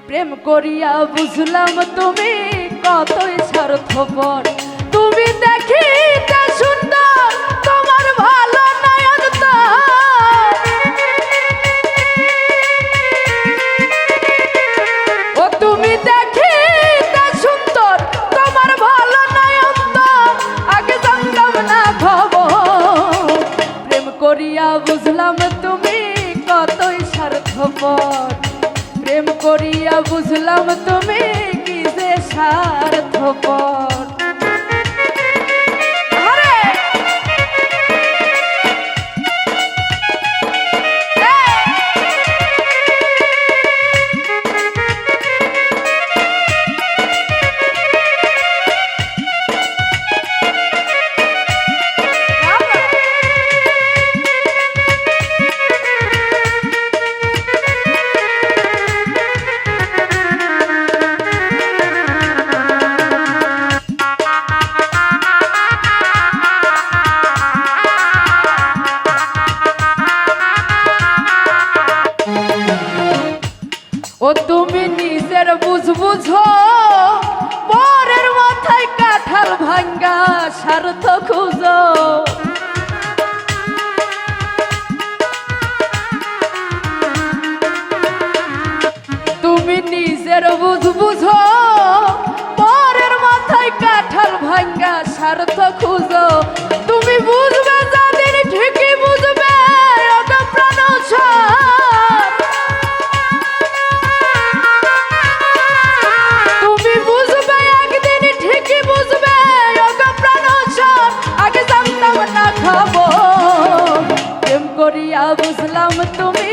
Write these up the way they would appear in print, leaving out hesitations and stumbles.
প্রেম করিয়া বুঝলাম তুমি কতই স্বার্থপর। তুমি দেখিতে সুন্দর তোমার ভালো নয়ন তো, ও তুমি দেখিতে সুন্দর তোমার ভালো নয়ন তো, আগে জানতাম না খবর। প্রেম করিয়া বুঝলাম তুমি কতই স্বার্থপর। প্রেম করিয়া বুঝলাম তুমি কি যে স্বার্থপর। ও তুমি নিজের বুঝ বুঝো, পরের মাথায় কাঁঠাল ভাঙ্গা স্বার্থ খুঁজো। তুমি নিজের বুঝ বুঝো, পরের মাথায় কাঁঠাল ভাঙ্গা স্বার্থ খুঁজো। তুমি বুঝবে যাদের ঠিকই বুঝবে প্রাণ বুঝলাম তুমি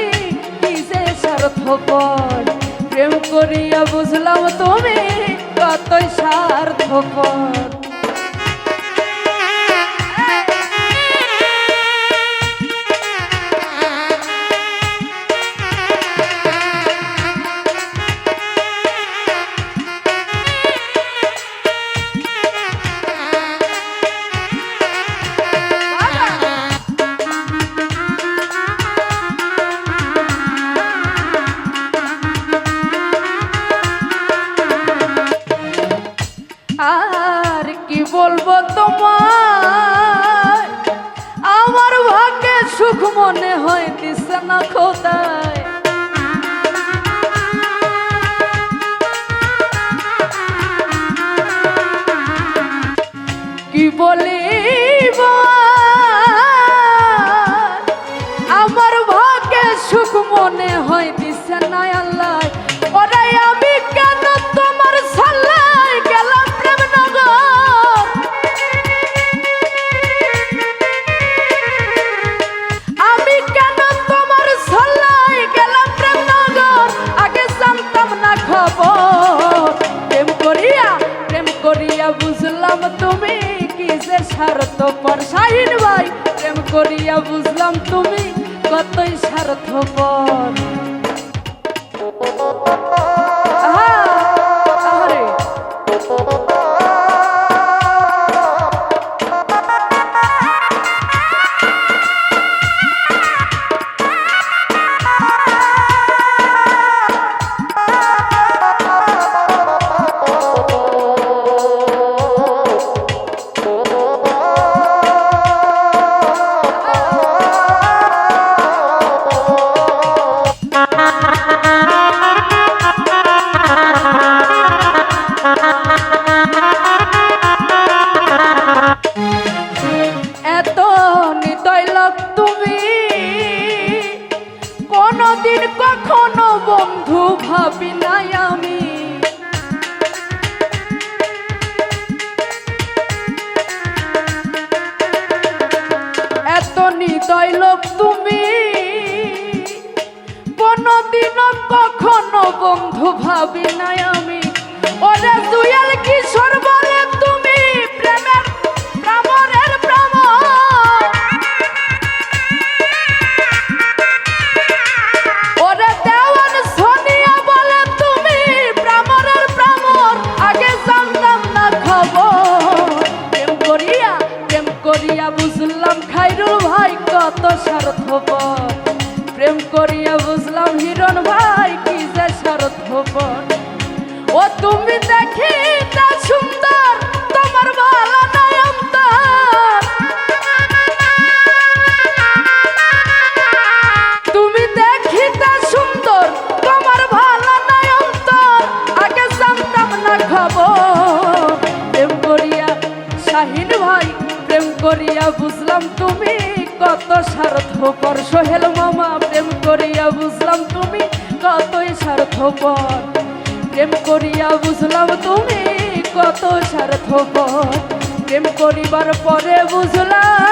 কি যে স্বার্থপর। প্রেম করিয়া বুঝলাম তুমি কতই স্বার্থপর। আর কি বলবো তোমার, আমার ভাগ্যে সুখ মনে হয় দিছে না খোদায়। কি বলিব আমার ভাগ্যে সুখ মনে হয় দিছে না আল্লাহ। ওরাই আমি কেন তোমার সাল্লাই গেলাম প্রেম নগর। আমি কেন তোমার সাল্লাই গেলাম প্রেম নগর, আগে জানতাম না খবর। প্রেম করিয়া বুঝলাম তুমি কি যে স্বার্থপর। শাহিন ভাই প্রেম করিয়া বুঝলাম তুমি কতই স্বার্থপর। কোনদিন কখনো বন্ধু ভাবি নাই আমি, এত নিদয় লোক তুমি। কোনদিন কখনো বন্ধু ভাবি নাই আমি। ওরে দুয়াল কিশোর বলে তুমি প্রেমের প্রামরের প্রামর। ওরে দেওয়ান সোনিয়া বলে তুমি প্রামরের প্রামর, আগে জানতাম না খবর। প্রেম করিয়া বুঝলাম খাইরুল ভাই কত স্বার্থপর। প্রেম করিয়া বুঝলাম হিরণ ভাই কি যে স্বার্থপর। স্বার্থপর সোহেল মামা, প্রেম করিয়া বুঝলাম তুমি কতই স্বার্থপর। প্রেম করিয়া বুঝলাম তুমি কত স্বার্থপর। প্রেম করিবার পরে বুঝলাম